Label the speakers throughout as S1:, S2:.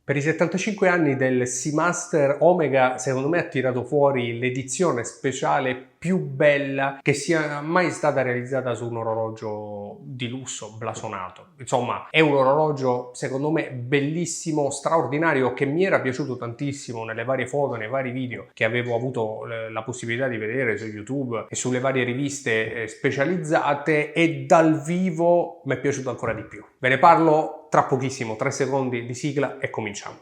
S1: Per i 75 anni del Seamaster, Omega secondo me ha tirato fuori l'edizione speciale più bella che sia mai stata realizzata su un orologio di lusso blasonato. Insomma, è un orologio secondo me bellissimo, straordinario, che mi era piaciuto tantissimo nelle varie foto, nei vari video che avevo avuto la possibilità di vedere su YouTube e sulle varie riviste specializzate, e dal vivo mi è piaciuto ancora di più. Ve ne parlo tra pochissimo, 3 secondi di sigla e cominciamo.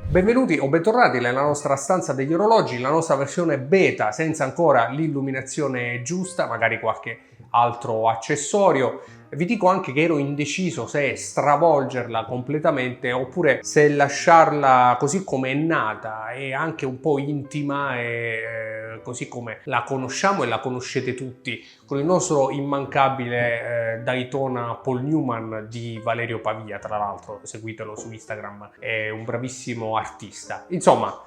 S1: Benvenuti o bentornati nella nostra stanza degli orologi, la nostra versione beta senza ancora l'illuminazione giusta, magari qualche altro accessorio. Vi dico anche che ero indeciso se stravolgerla completamente oppure se lasciarla così come è nata e anche un po' intima e così come la conosciamo e la conoscete tutti, con il nostro immancabile Daytona Paul Newman di Valerio Pavia. Tra l'altro seguitelo su Instagram, è un bravissimo artista. Insomma,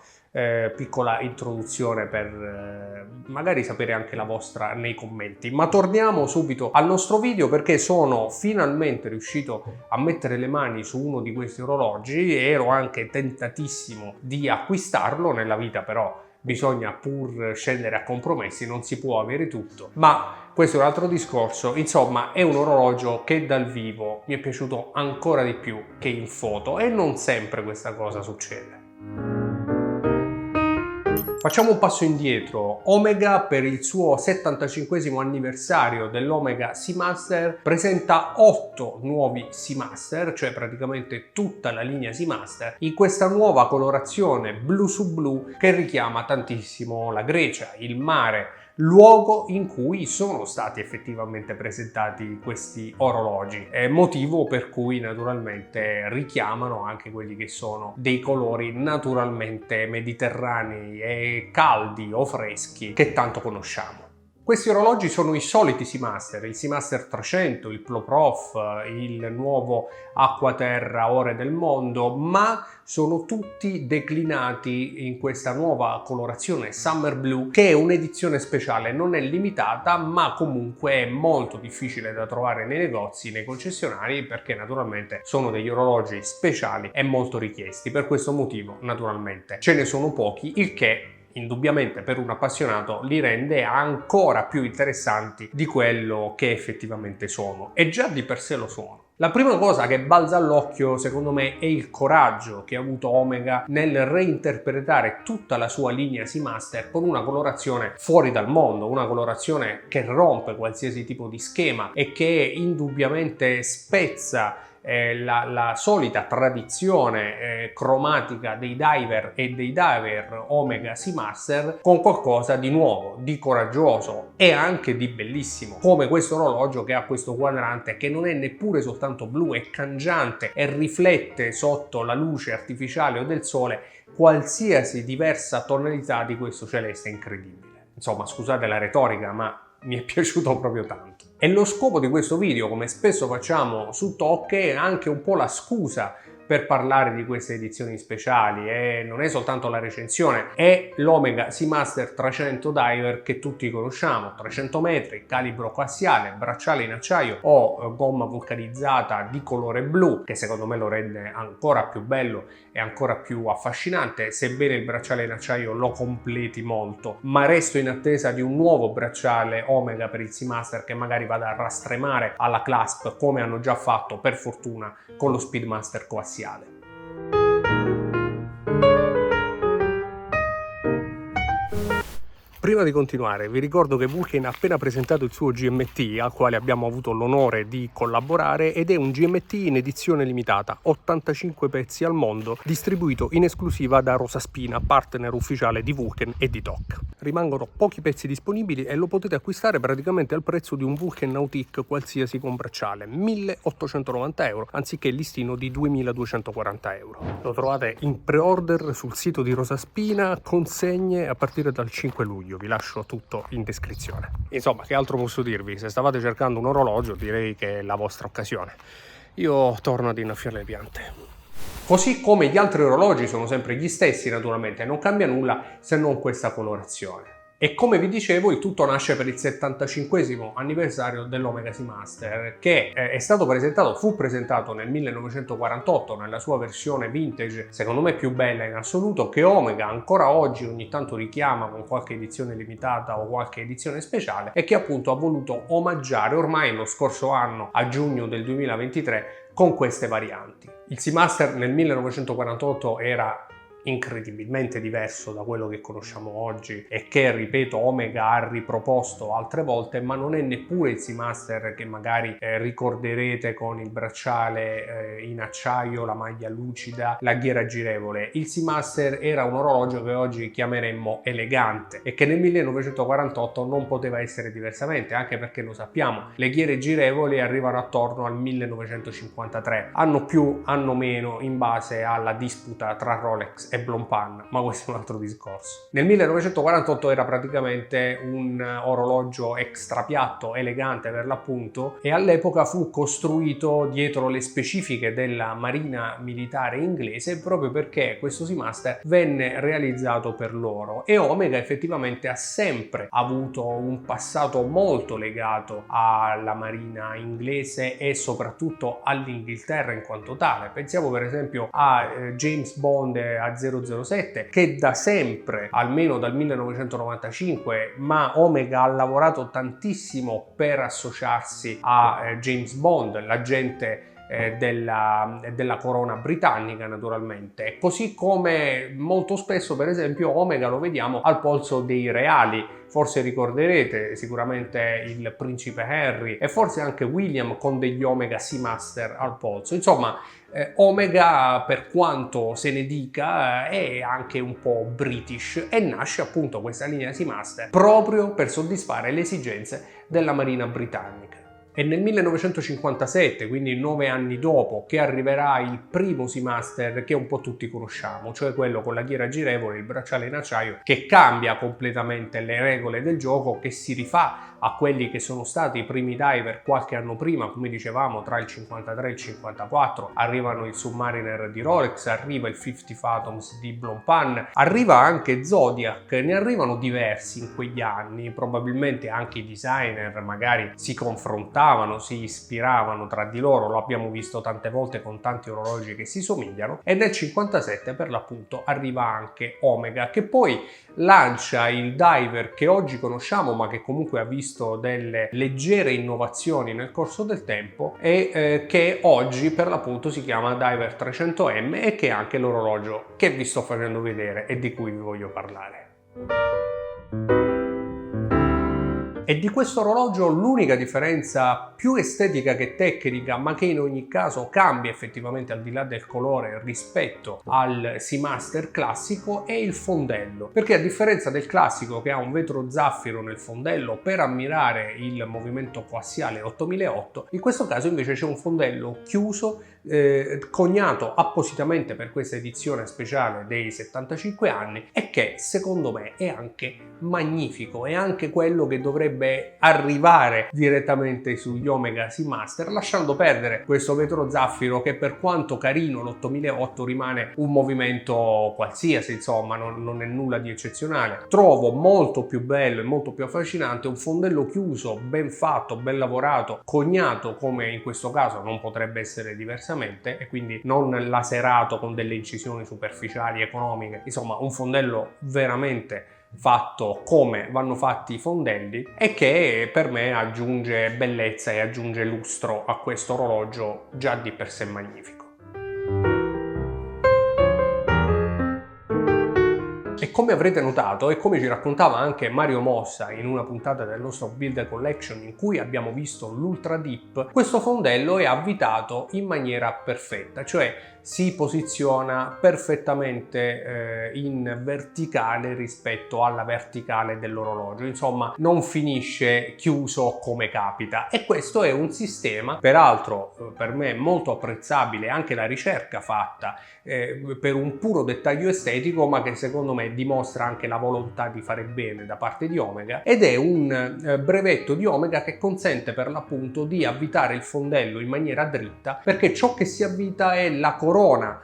S1: piccola introduzione per magari sapere anche la vostra nei commenti. Ma torniamo subito al nostro video, perché sono finalmente riuscito a mettere le mani su uno di questi orologi. Ero anche tentatissimo di acquistarlo nella vita, però bisogna pur scendere a compromessi, non si può avere tutto, ma questo è un altro discorso. Insomma, è un orologio che dal vivo mi è piaciuto ancora di più che in foto, e non sempre questa cosa succede. Facciamo un passo indietro. Omega, per il suo 75esimo anniversario dell'Omega Seamaster, presenta 8 nuovi Seamaster, cioè praticamente tutta la linea Seamaster, in questa nuova colorazione blu su blu che richiama tantissimo la Grecia, il mare, luogo in cui sono stati effettivamente presentati questi orologi, motivo per cui naturalmente richiamano anche quelli che sono dei colori naturalmente mediterranei e caldi o freschi che tanto conosciamo. Questi orologi sono i soliti Seamaster, il Seamaster 300, il Ploprof, il nuovo Aquaterra Ore del Mondo, ma sono tutti declinati in questa nuova colorazione Summer Blue, che è un'edizione speciale, non è limitata, ma comunque è molto difficile da trovare nei negozi, nei concessionari, perché naturalmente sono degli orologi speciali e molto richiesti. Per questo motivo naturalmente ce ne sono pochi, il che indubbiamente per un appassionato li rende ancora più interessanti di quello che effettivamente sono, e già di per sé lo sono. La prima cosa che balza all'occhio secondo me è il coraggio che ha avuto Omega nel reinterpretare tutta la sua linea Seamaster con una colorazione fuori dal mondo, una colorazione che rompe qualsiasi tipo di schema e che indubbiamente spezza la solita tradizione cromatica dei diver e dei diver Omega Seamaster con qualcosa di nuovo, di coraggioso e anche di bellissimo, come questo orologio che ha questo quadrante che non è neppure soltanto blu, è cangiante e riflette sotto la luce artificiale o del sole qualsiasi diversa tonalità di questo celeste incredibile. Insomma, scusate la retorica, ma mi è piaciuto proprio tanto. E lo scopo di questo video, come spesso facciamo su TOC, è anche un po' la scusa per parlare di queste edizioni speciali, e non è soltanto la recensione, è l'Omega Seamaster 300 Diver che tutti conosciamo, 300 metri, calibro coassiale, bracciale in acciaio o gomma vulcanizzata di colore blu, che secondo me lo rende ancora più bello e ancora più affascinante, sebbene il bracciale in acciaio lo completi molto, ma resto in attesa di un nuovo bracciale Omega per il Seamaster che magari vada a rastremare alla clasp, come hanno già fatto per fortuna con lo Speedmaster coassiale. Prima di continuare vi ricordo che Vulcan ha appena presentato il suo GMT, al quale abbiamo avuto l'onore di collaborare, ed è un GMT in edizione limitata, 85 pezzi al mondo, distribuito in esclusiva da Rosaspina, partner ufficiale di Vulcan e di TOC. Rimangono pochi pezzi disponibili e lo potete acquistare praticamente al prezzo di un Vulcan Nautique qualsiasi con bracciale, 1.890 euro anziché il listino di 2.240 euro. Lo trovate in pre-order sul sito di Rosaspina, consegne a partire dal 5 luglio. Vi lascio tutto in descrizione. Insomma, che altro posso dirvi? Se stavate cercando un orologio, direi che è la vostra occasione. Io torno ad innaffiare le piante. Così come gli altri orologi sono sempre gli stessi, naturalmente non cambia nulla se non questa colorazione. E come vi dicevo, il tutto nasce per il 75esimo anniversario dell'Omega Seamaster, che fu presentato nel 1948 nella sua versione vintage, secondo me più bella in assoluto, che Omega ancora oggi ogni tanto richiama con qualche edizione limitata o qualche edizione speciale, e che appunto ha voluto omaggiare ormai lo scorso anno, a giugno del 2023, con queste varianti. Il Seamaster nel 1948 era incredibilmente diverso da quello che conosciamo oggi e che, ripeto, Omega ha riproposto altre volte, ma non è neppure il Seamaster che magari ricorderete con il bracciale in acciaio, la maglia lucida, la ghiera girevole. Il Seamaster era un orologio che oggi chiameremmo elegante e che nel 1948 non poteva essere diversamente, anche perché lo sappiamo, le ghiere girevoli arrivano attorno al 1953, anno più, anno meno, in base alla disputa tra Rolex e Blancpain, ma questo è un altro discorso. Nel 1948 era praticamente un orologio extrapiatto, elegante per l'appunto, e all'epoca fu costruito dietro le specifiche della Marina Militare inglese, proprio perché questo Seamaster venne realizzato per loro. E Omega effettivamente ha sempre avuto un passato molto legato alla Marina inglese e soprattutto all'Inghilterra in quanto tale. Pensiamo per esempio a James Bond, a 007, che da sempre, almeno dal 1995, ma Omega ha lavorato tantissimo per associarsi a James Bond, l'agente della corona britannica, naturalmente, così come molto spesso per esempio Omega lo vediamo al polso dei reali. Forse ricorderete sicuramente il principe Harry e forse anche William con degli Omega Seamaster al polso. Insomma, Omega, per quanto se ne dica, è anche un po' british, e nasce appunto questa linea Seamaster proprio per soddisfare le esigenze della marina britannica. È nel 1957, quindi 9 anni dopo, che arriverà il primo Seamaster che un po' tutti conosciamo, cioè quello con la ghiera girevole, il bracciale in acciaio, che cambia completamente le regole del gioco, che si rifà a quelli che sono stati i primi diver qualche anno prima. Come dicevamo, tra il 53 e il 54 arrivano il Submariner di Rolex, arriva il 50 Fathoms di Blancpain, arriva anche Zodiac, ne arrivano diversi in quegli anni, probabilmente anche i designer magari si confrontavano, si ispiravano tra di loro, lo abbiamo visto tante volte con tanti orologi che si somigliano, e nel 57 per l'appunto arriva anche Omega, che poi lancia il diver che oggi conosciamo, ma che comunque ha visto delle leggere innovazioni nel corso del tempo, e che oggi per l'appunto si chiama Diver 300M, e che è anche l'orologio che vi sto facendo vedere e di cui vi voglio parlare. E di questo orologio l'unica differenza più estetica che tecnica, ma che in ogni caso cambia effettivamente al di là del colore rispetto al Seamaster classico, è il fondello. Perché a differenza del classico, che ha un vetro zaffiro nel fondello per ammirare il movimento coassiale 8008, in questo caso invece c'è un fondello chiuso, coniato appositamente per questa edizione speciale dei 75 anni, e che secondo me è anche magnifico. È anche quello che dovrebbe arrivare direttamente sugli Omega Seamaster, lasciando perdere questo vetro zaffiro che, per quanto carino l'8008, rimane un movimento qualsiasi, insomma non è nulla di eccezionale. Trovo molto più bello e molto più affascinante un fondello chiuso, ben fatto, ben lavorato, coniato come in questo caso non potrebbe essere diversamente, e quindi non laserato con delle incisioni superficiali economiche. Insomma, un fondello veramente fatto come vanno fatti i fondelli, e che per me aggiunge bellezza e aggiunge lustro a questo orologio già di per sé magnifico. E come avrete notato, e come ci raccontava anche Mario Mossa in una puntata del nostro Build Collection in cui abbiamo visto l'Ultra Deep, questo fondello è avvitato in maniera perfetta, cioè si posiziona perfettamente in verticale rispetto alla verticale dell'orologio, insomma non finisce chiuso come capita. E questo è un sistema, peraltro per me molto apprezzabile, anche la ricerca fatta per un puro dettaglio estetico, ma che secondo me dimostra anche la volontà di fare bene da parte di Omega, ed è un brevetto di Omega che consente per l'appunto di avvitare il fondello in maniera dritta, perché ciò che si avvita è la corona corona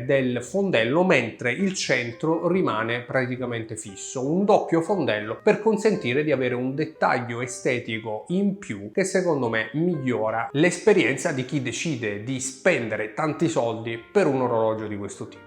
S1: del fondello, mentre il centro rimane praticamente fisso, un doppio fondello per consentire di avere un dettaglio estetico in più che secondo me migliora l'esperienza di chi decide di spendere tanti soldi per un orologio di questo tipo.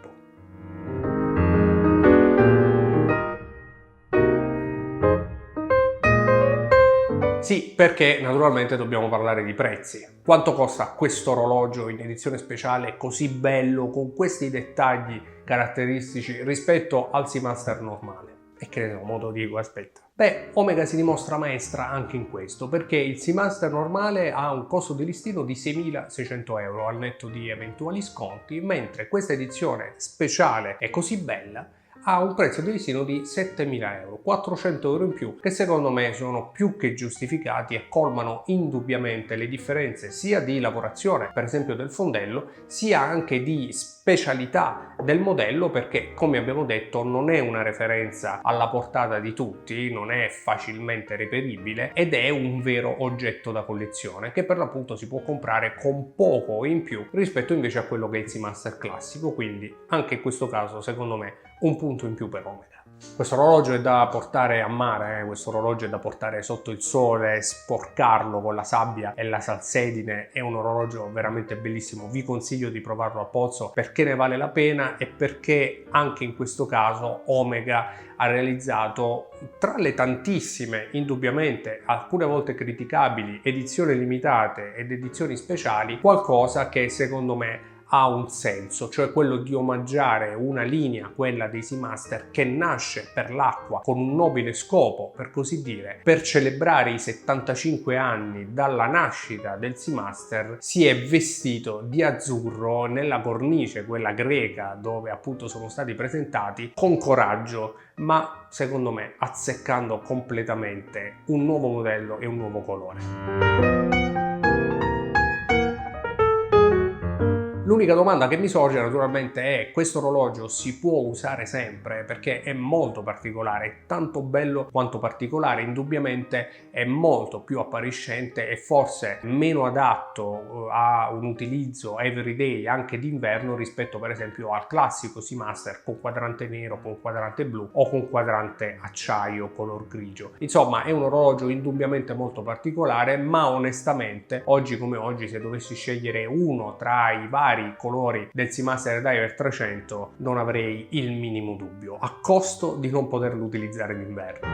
S1: Sì, perché naturalmente dobbiamo parlare di prezzi. Quanto costa questo orologio in edizione speciale così bello, con questi dettagli caratteristici rispetto al Seamaster normale? E che ne so, mo te lo dico, aspetta. Beh, Omega si dimostra maestra anche in questo, perché il Seamaster normale ha un costo di listino di 6.600 euro al netto di eventuali sconti, mentre questa edizione speciale è così bella ha un prezzo di listino di 7.000 euro, 400 euro in più, che secondo me sono più che giustificati e colmano indubbiamente le differenze sia di lavorazione, per esempio del fondello, sia anche di specialità del modello, perché come abbiamo detto non è una referenza alla portata di tutti, non è facilmente reperibile ed è un vero oggetto da collezione che per l'appunto si può comprare con poco in più rispetto invece a quello che è il Seamaster classico, quindi anche in questo caso secondo me un punto in più per Omega. Questo orologio è da portare a mare, questo orologio è da portare sotto il sole, sporcarlo con la sabbia e la salsedine, è un orologio veramente bellissimo, vi consiglio di provarlo a polso perché ne vale la pena e perché anche in questo caso Omega ha realizzato, tra le tantissime, indubbiamente alcune volte criticabili, edizioni limitate ed edizioni speciali, qualcosa che secondo me ha un senso, cioè quello di omaggiare una linea, quella dei Seamaster, che nasce per l'acqua con un nobile scopo, per così dire, per celebrare i 75 anni dalla nascita del Seamaster. Si è vestito di azzurro nella cornice, quella greca, dove appunto sono stati presentati, con coraggio, ma secondo me azzeccando completamente un nuovo modello e un nuovo colore. L'unica domanda che mi sorge naturalmente è: questo orologio si può usare sempre? Perché è molto particolare, è tanto bello quanto particolare, indubbiamente è molto più appariscente e forse meno adatto a un utilizzo everyday anche d'inverno rispetto per esempio al classico Seamaster con quadrante nero, con quadrante blu o con quadrante acciaio color grigio. Insomma, è un orologio indubbiamente molto particolare, ma onestamente oggi come oggi, se dovessi scegliere uno tra i vari colori del Seamaster Diver 300 non avrei il minimo dubbio, a costo di non poterlo utilizzare d'inverno.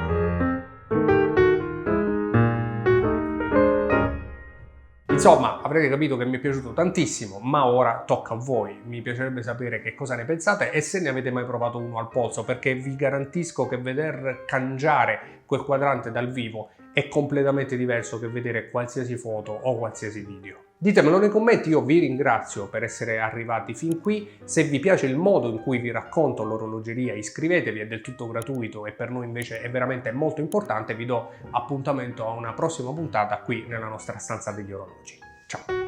S1: Insomma, avrete capito che mi è piaciuto tantissimo, ma ora tocca a voi. Mi piacerebbe sapere che cosa ne pensate e se ne avete mai provato uno al polso, perché vi garantisco che veder cangiare quel quadrante dal vivo è completamente diverso che vedere qualsiasi foto o qualsiasi video. Ditemelo nei commenti, io vi ringrazio per essere arrivati fin qui. Se vi piace il modo in cui vi racconto l'orologeria, iscrivetevi, è del tutto gratuito e per noi invece è veramente molto importante. Vi do appuntamento a una prossima puntata qui nella nostra stanza degli orologi. Ciao!